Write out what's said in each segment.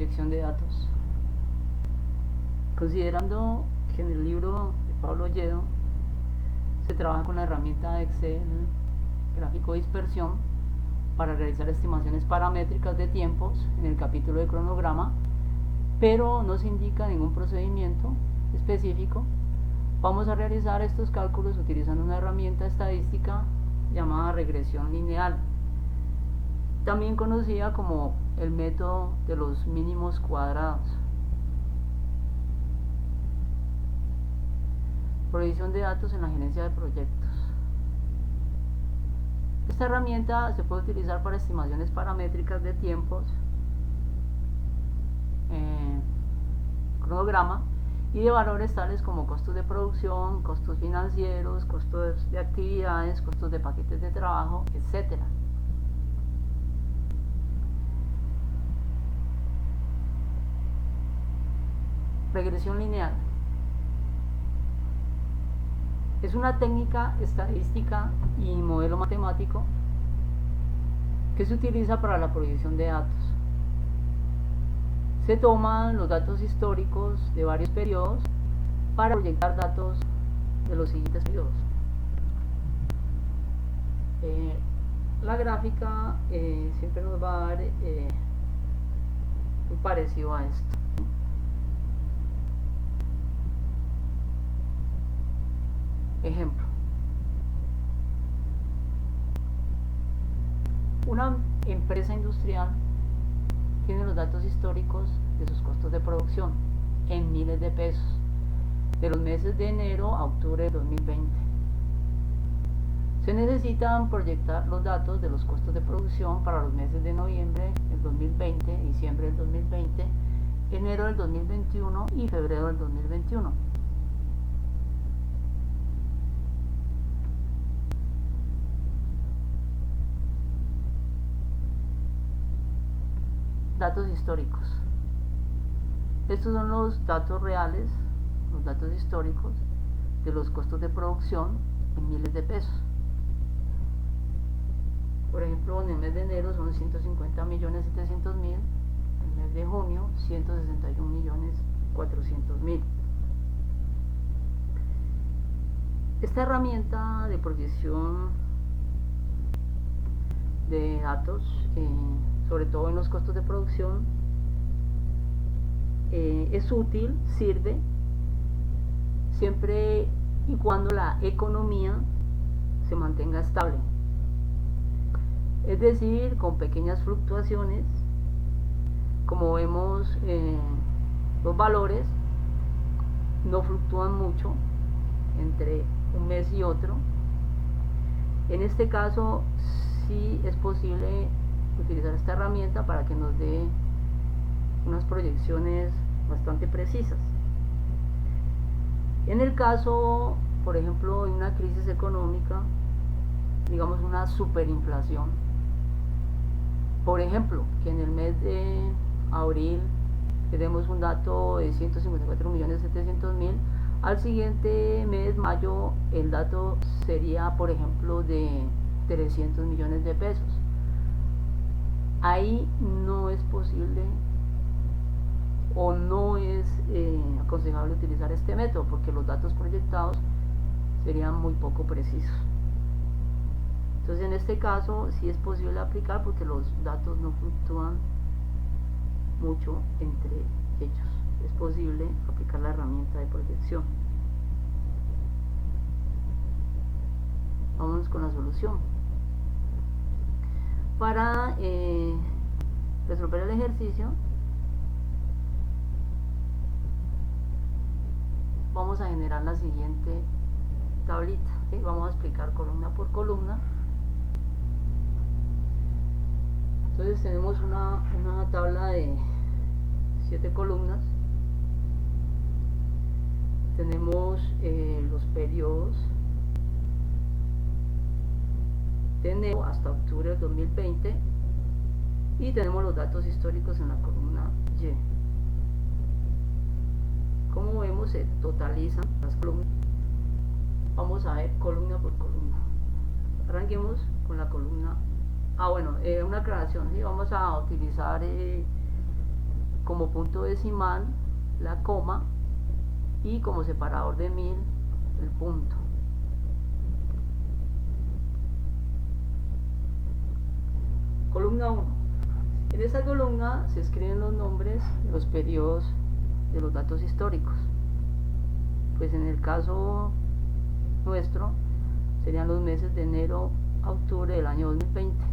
proyección de datos. Considerando que en el libro de Pablo Olledo se trabaja con la herramienta Excel gráfico dispersión para realizar estimaciones paramétricas de tiempos en el capítulo de cronograma, pero no se indica ningún procedimiento específico, vamos a realizar estos cálculos utilizando una herramienta estadística llamada regresión lineal, también conocida como el método de los mínimos cuadrados. Provisión de datos en la gerencia de proyectos. Esta herramienta se puede utilizar para estimaciones paramétricas de tiempos, cronograma, y de valores tales como costos de producción, costos financieros, costos de actividades, costos de paquetes de trabajo, etc. Regresión lineal. Es una técnica estadística y modelo matemático que se utiliza para la provisión de datos. Se toman los datos históricos de varios periodos para proyectar datos de los siguientes periodos. La gráfica siempre nos va a dar un parecido a esto. Ejemplo: una empresa industrial tiene los datos históricos de sus costos de producción en miles de pesos de los meses de enero a octubre de 2020. Se necesitan proyectar los datos de los costos de producción para los meses de noviembre del 2020, diciembre del 2020, enero del 2021 y febrero del 2021. Datos históricos. Estos son los datos reales, los datos históricos de los costos de producción en miles de pesos. Por ejemplo, en el mes de enero son 150.700.000, en el mes de junio 161.400.000. Esta herramienta de provisión de datos, sobre todo en los costos de producción, es útil, sirve siempre y cuando la economía se mantenga estable, es decir, con pequeñas fluctuaciones. Como vemos, los valores no fluctúan mucho entre un mes y otro. En este caso sí es posible utilizar esta herramienta para que nos dé unas proyecciones bastante precisas. En el caso, por ejemplo, de una crisis económica, digamos una superinflación, por ejemplo, que en el mes de abril tenemos un dato de 154.700.000, al siguiente mes, mayo, el dato sería, por ejemplo, de 300 millones de pesos. Ahí no es posible o no es aconsejable utilizar este método, porque los datos proyectados serían muy poco precisos. Entonces, en este caso sí es posible aplicar, porque los datos no fluctúan mucho entre ellos. Es posible aplicar la herramienta de proyección. Vamos con la solución. Para resolver el ejercicio, vamos a generar la siguiente tablita. ¿Sí? Vamos a explicar columna por columna. Entonces tenemos una tabla de 7 columnas. Tenemos los periodos de enero hasta octubre del 2020 y tenemos los datos históricos en la columna Y. Como vemos, se totalizan las columnas. Vamos a ver columna por columna. Arranquemos con la columna una aclaración, ¿sí? Vamos a utilizar como punto decimal la coma y como separador de 1000 el punto. Columna 1. En esta columna se escriben los nombres de los periodos de los datos históricos. Pues en el caso nuestro serían los meses de enero a octubre del año 2020.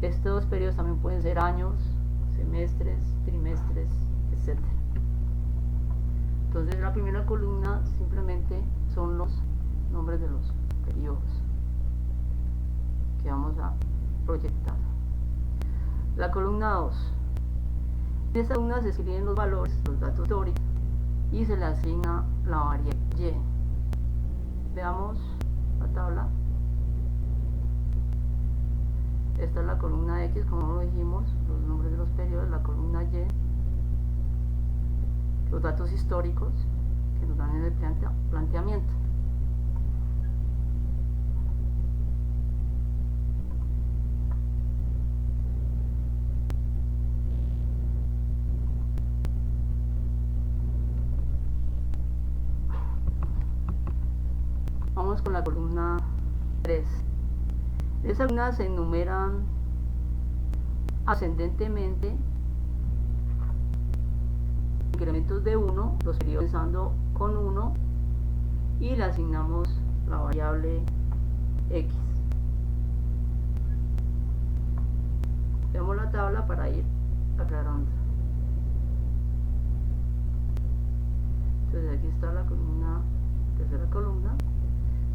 Estos periodos también pueden ser años, semestres, trimestres, etc. Entonces la primera columna simplemente son los nombres de los periodos que vamos a proyectar. La columna 2. En esta columna se escriben los valores, los datos históricos, y se le asigna la variable Y. Veamos la tabla. Esta es la columna X, como lo dijimos, los nombres de los periodos. La columna Y, los datos históricos que nos dan en el planteamiento. Vamos con la columna 3. En esa columna se enumeran ascendentemente incrementos de 1, los periodos empezando con 1, y le asignamos la variable X. Veamos la tabla para ir aclarando. Entonces aquí está la columna, tercera columna.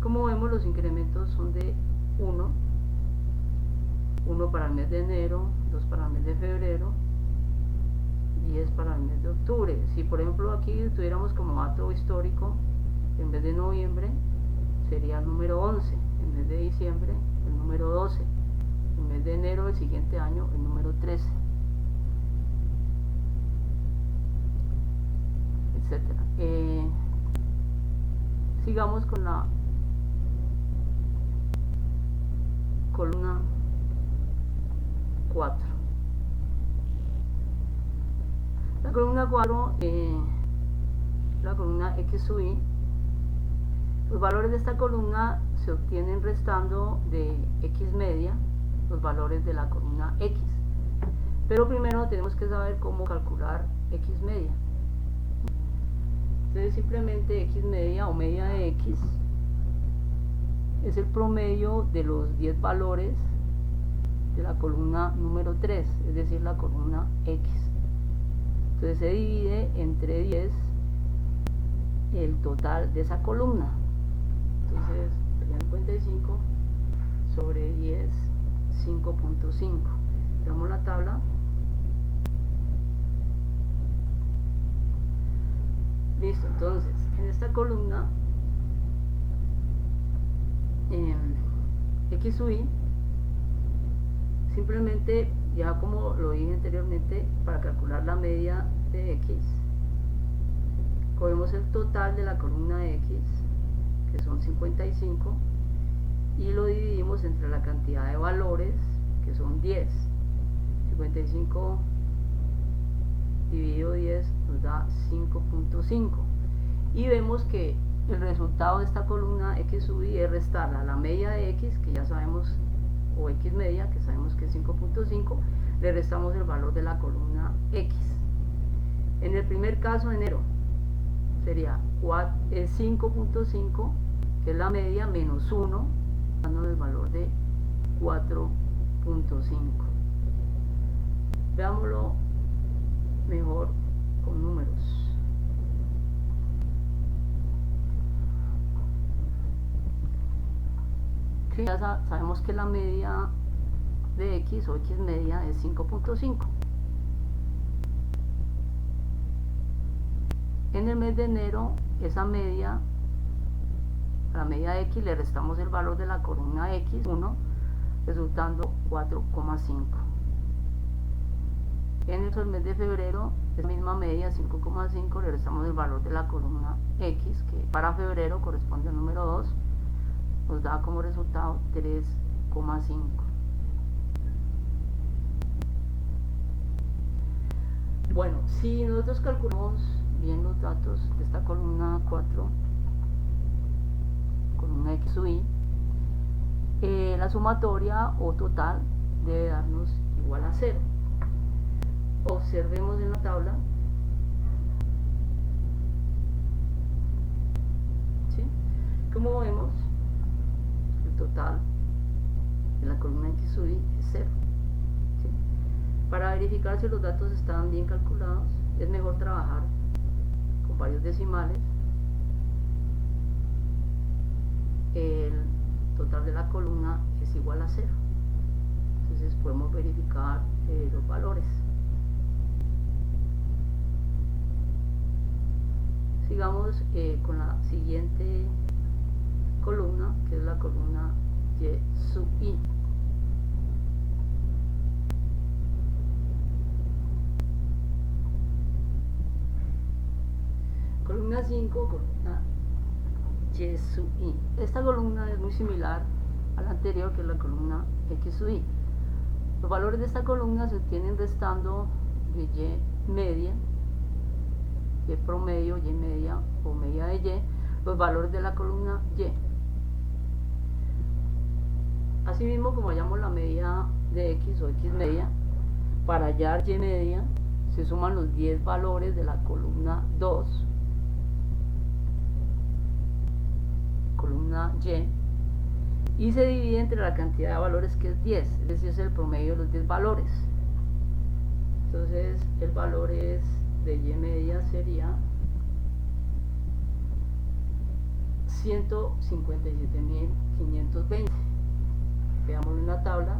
Como vemos, los incrementos son de 1 para el mes de enero, 2 para el mes de febrero, 10 para el mes de octubre. Si por ejemplo aquí tuviéramos como dato histórico, en vez de noviembre sería el número 11, en vez de diciembre el número 12, en vez de enero del siguiente año el número 13, etcétera. Sigamos con la columna 4. La columna 4, la columna X sub I, los valores de esta columna se obtienen restando de X media los valores de la columna X. Pero primero tenemos que saber cómo calcular X media. Entonces simplemente X media o media de X es el promedio de los 10 valores de la columna número 3, es decir, la columna X. Entonces se divide entre 10 el total de esa columna. Entonces serían 55 sobre 10, 5.5. Veamos la tabla. Listo, entonces en esta columna X sub I, simplemente, ya como lo dije anteriormente, para calcular la media de X, cogemos el total de la columna X, que son 55, y lo dividimos entre la cantidad de valores, que son 10. 55 dividido 10 nos da 5.5, y vemos que el resultado de esta columna X sub I es restarla a la media de X, que ya sabemos, o X media, que sabemos que es 5.5, le restamos el valor de la columna X. En el primer caso, enero, sería 5.5, que es la media, menos 1, dando el valor de 4.5. Veámoslo mejor con números. Ya sabemos que la media de X o X media es 5.5. En el mes de enero, esa media, a la media de X le restamos el valor de la columna X1, resultando 4.5. En el mes de febrero, esa misma media, 5.5, le restamos el valor de la columna X, que para febrero corresponde al número 2, nos da como resultado 3.5. Bueno, si nosotros calculamos bien los datos de esta columna 4, columna X sub Y, la sumatoria o total debe darnos igual a 0. Observemos en la tabla, ¿sí? Como vemos, el total de la columna X sub Y es 0. ¿Sí? Para verificar si los datos están bien calculados, es mejor trabajar con varios decimales. El total de la columna es igual a 0. Entonces podemos verificar los valores. Sigamos con la siguiente columna, que es la columna Y sub I. Columna 5, columna Y sub I. Esta columna es muy similar a la anterior, que es la columna X sub I. Los valores de esta columna se obtienen restando de Y media, Y promedio, Y media o media de Y, los valores de la columna Y. Asimismo, como hallamos la media de X o X media, para hallar Y media se suman los 10 valores de la columna 2, columna Y se divide entre la cantidad de valores, que es 10, es decir, es el promedio de los 10 valores. Entonces el valor de Y media sería 157.520. Veámoslo en la tabla.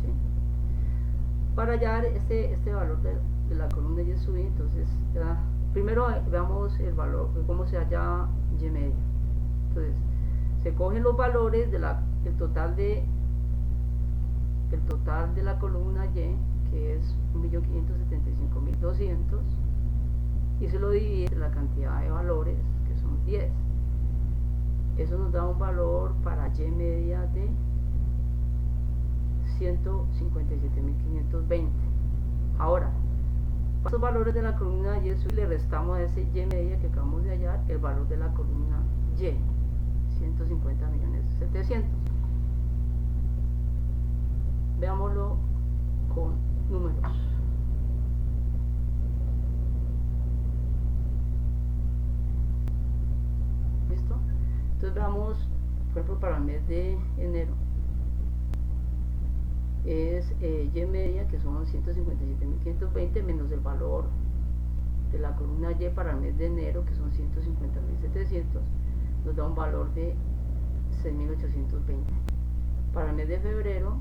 ¿Sí? Para hallar este valor de la columna Y sub I, entonces primero veamos el valor, cómo se halla Y media. Entonces se cogen los valores del total de la columna Y, que es 1.575.200, y se lo divide entre la cantidad de valores, que son 10. Eso nos da un valor para Y media de 157.520. Ahora, para estos valores de la columna Y le restamos a ese Y media que acabamos de hallar el valor de la columna Y, 150.700.000. Veámoslo con números. ¿Listo? Entonces veamos, por ejemplo, para el mes de enero es Y media, que son 157.520, menos el valor de la columna Y para el mes de enero, que son 150.700, nos da un valor de 6.820. Para el mes de febrero,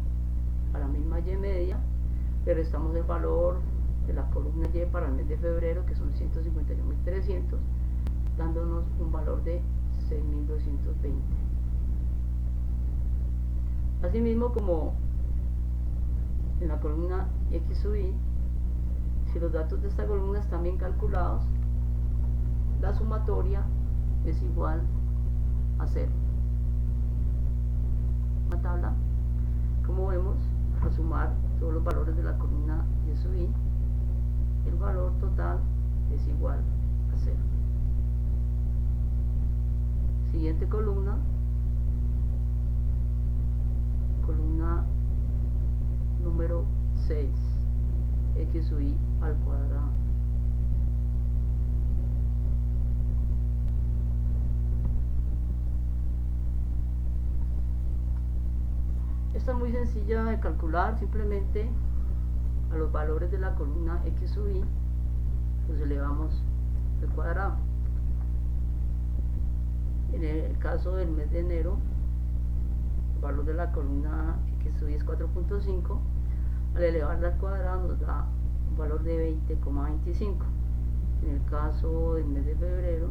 a la misma Y media le restamos el valor de la columna Y para el mes de febrero, que son 151.300, dándonos un valor de 6.220. Asimismo, como en la columna X sub Y, si los datos de esta columna están bien calculados, la sumatoria es igual a 0. La tabla, como vemos, al sumar todos los valores de la columna Y sub I, el valor total es igual a 0. Siguiente columna, columna número 6, X sub I al cuadrado. Esta es muy sencilla de calcular, simplemente a los valores de la columna X sub I los elevamos al cuadrado. En el caso del mes de enero, el valor de la columna X sub I es 4.5, al elevarla al cuadrado nos da un valor de 20,25. En el caso del mes de febrero,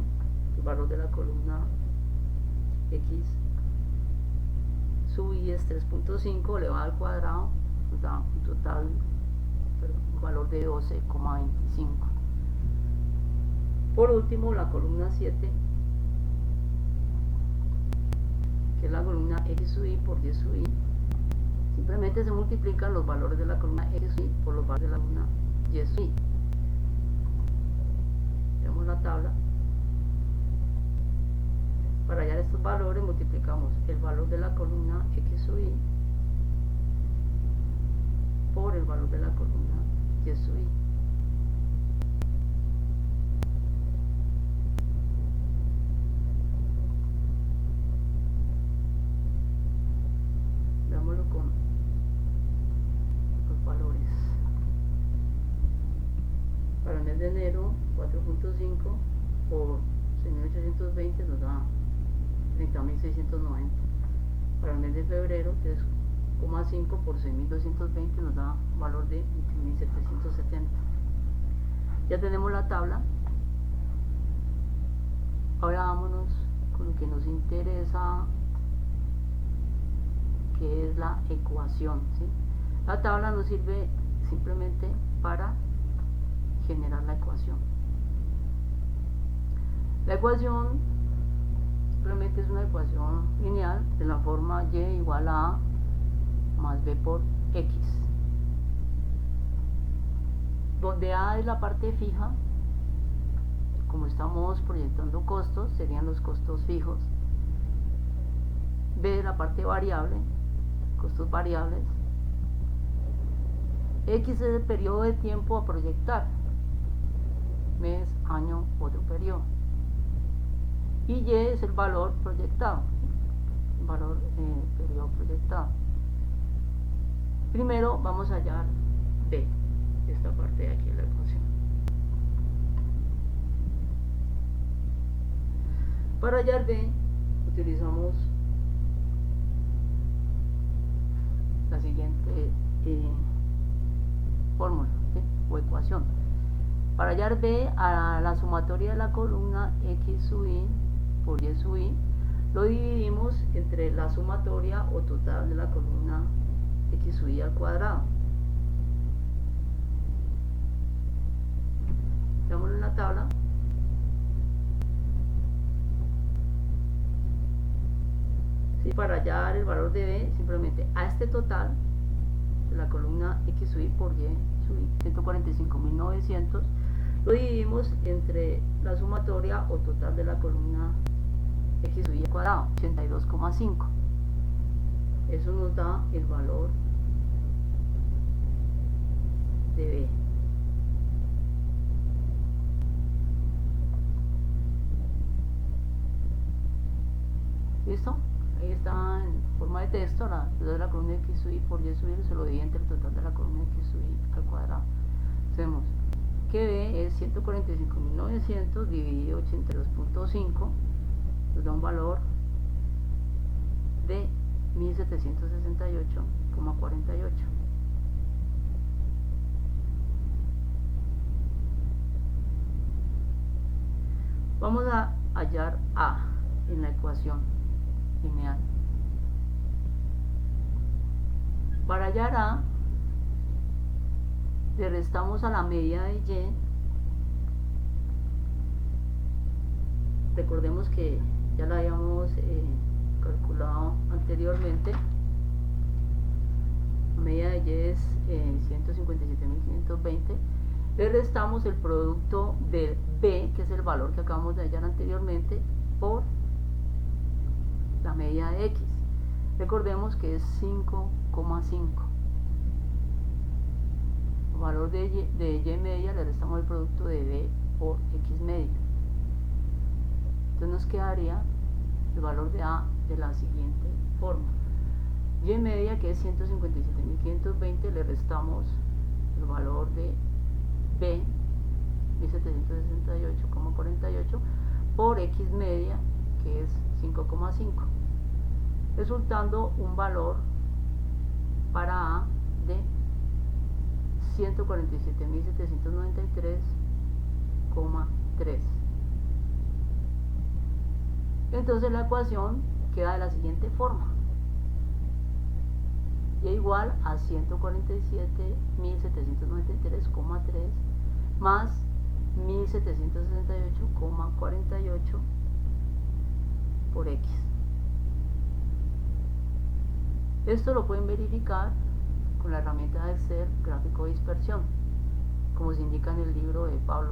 el valor de la columna X sub I es 3.5, elevado al cuadrado nos da un total, un valor de 12,25. Por último, la columna 7, que es la columna X sub I por Y sub I, simplemente se multiplican los valores de la columna X sub I por los valores de la columna Y sub I. Vemos la tabla. Para hallar estos valores multiplicamos el valor de la columna X sub I por el valor de la columna Y sub I. Veámoslo con los valores. Para el mes de enero, 4.5 por 6.820 nos da 30.690. Para el mes de febrero, 3,5 por 6.220 nos da un valor de 21.770. Ya tenemos la tabla. Ahora vámonos con lo que nos interesa, que es la ecuación, ¿sí? La tabla nos sirve simplemente para generar la ecuación. La ecuación simplemente es una ecuación lineal de la forma y igual a A más B por X, donde A es la parte fija. Como estamos proyectando costos, serían los costos fijos. B es la parte variable, costos variables. X es el periodo de tiempo a proyectar, mes, año, otro periodo. Y Y es el valor proyectado, el valor periodo proyectado. Primero vamos a hallar B, esta parte de aquí de la ecuación. Para hallar B utilizamos la siguiente fórmula, ¿sí? O ecuación. Para hallar B, a la sumatoria de la columna X sub I por Y sub I lo dividimos entre la sumatoria o total de la columna X sub I al cuadrado. Veámoslo en la tabla. Sí, para hallar el valor de B, simplemente a este total de la columna X sub I por Y sub I, 145.900, lo dividimos entre la sumatoria o total de la columna X sub I al cuadrado, 82,5. Eso nos da el valor de B. ¿Listo? Ahí está en forma de texto, la de la columna X sub I por Y sub I se lo divide entre el total de la columna X sub I al cuadrado. Hacemos que B es 145.900 dividido 82.5, nos da un valor de 1.768,48. Vamos a hallar A en la ecuación lineal. Para hallar A, le restamos a la medida de Y. Recordemos que ya la habíamos calculado anteriormente. La medida de Y es 157.520. Le restamos el producto de B, que es el valor que acabamos de hallar anteriormente, por la medida de X. Recordemos que es 5,5. El valor de Y media le restamos el producto de B por X media. Entonces nos quedaría el valor de A de la siguiente forma. Y media, que es 157.520, le restamos el valor de B, 1.768,48, por X media, que es 5,5, resultando un valor para A de 147.793,3. Entonces la ecuación queda de la siguiente forma: Y igual a 147.793,3 más 1.768,48 por X. Esto lo pueden verificar con la herramienta de Excel gráfico de dispersión, como se indica en el libro de Pablo.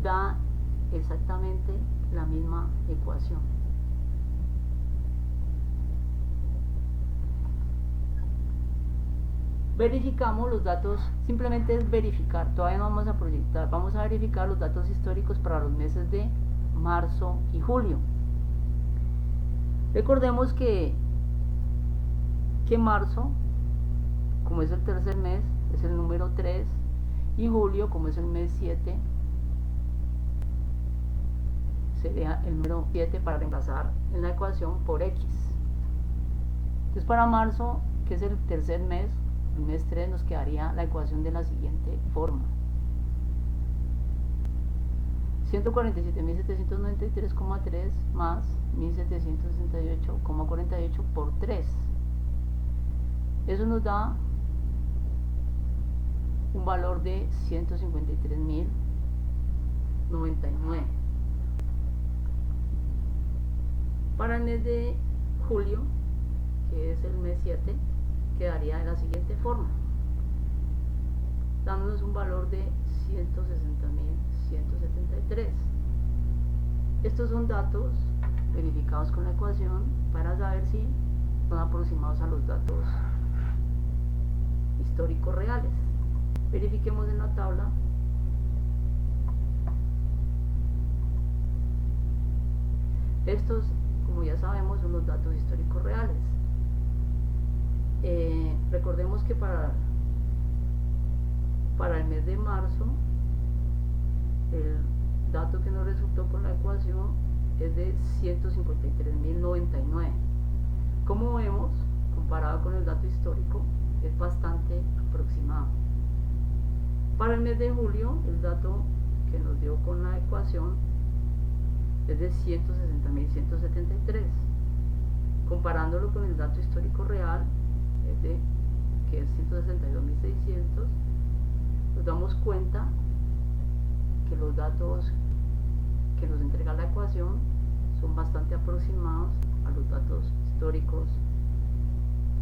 Da exactamente la misma ecuación. Verificamos los datos, simplemente es verificar, todavía no vamos a proyectar, vamos a verificar los datos históricos para los meses de marzo y julio. Recordemos que marzo, como es el tercer mes, es el número 3, y julio, como es el mes 7, sería el número 7 para reemplazar en la ecuación por X. Entonces para marzo, que es el tercer mes, el mes 3, nos quedaría la ecuación de la siguiente forma: 147.793,3 más 1.768,48 por 3. Eso nos da un valor de 153.099. Para el mes de julio, que es el mes 7, quedaría de la siguiente forma, dándonos un valor de 160.173. Estos son datos verificados con la ecuación para saber si son aproximados a los datos históricos reales. Verifiquemos en la tabla. Estos, como ya sabemos, son los datos históricos reales. Recordemos que para el mes de marzo, el dato que nos resultó con la ecuación es de 153.099. Como vemos, comparado con el dato histórico, es bastante aproximado. Para el mes de julio, el dato que nos dio con la ecuación es de 160.173. Comparándolo con el dato histórico real, que es 162.600, nos damos cuenta que los datos que nos entrega la ecuación son bastante aproximados a los datos históricos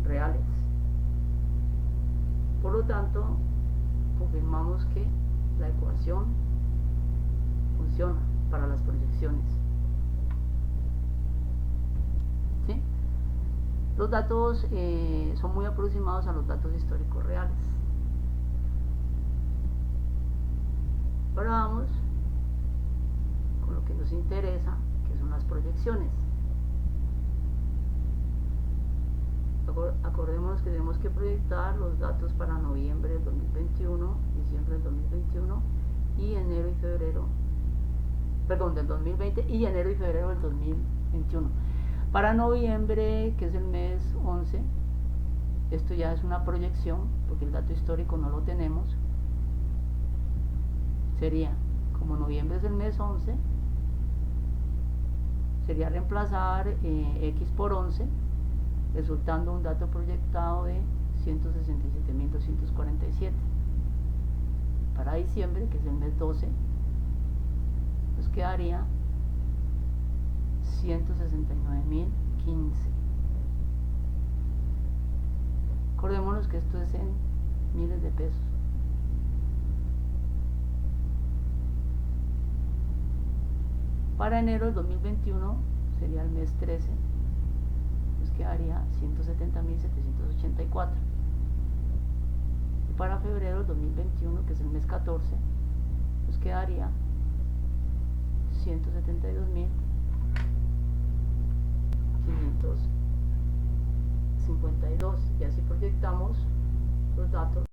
reales. Por lo tanto, confirmamos que la ecuación funciona para las proyecciones. ¿Sí? Los datos son muy aproximados a los datos históricos reales. Ahora vamos con lo que nos interesa, que son las proyecciones. Acordémonos que tenemos que proyectar los datos para noviembre del 2021, diciembre del 2021 y enero y febrero, perdón, del 2020 y enero y febrero del 2021. Para noviembre, que es el mes 11, esto ya es una proyección porque el dato histórico no lo tenemos. Sería, como noviembre es el mes 11, sería reemplazar X por 11, resultando un dato proyectado de 167.247. Para diciembre, que es el mes 12, nos quedaría 169.015. Acordémonos que esto es en miles de pesos. Para enero del 2021 sería el mes 13, nos quedaría 170.784. Y para febrero del 2021, que es el mes 14, nos quedaría 172.552. Y así proyectamos los datos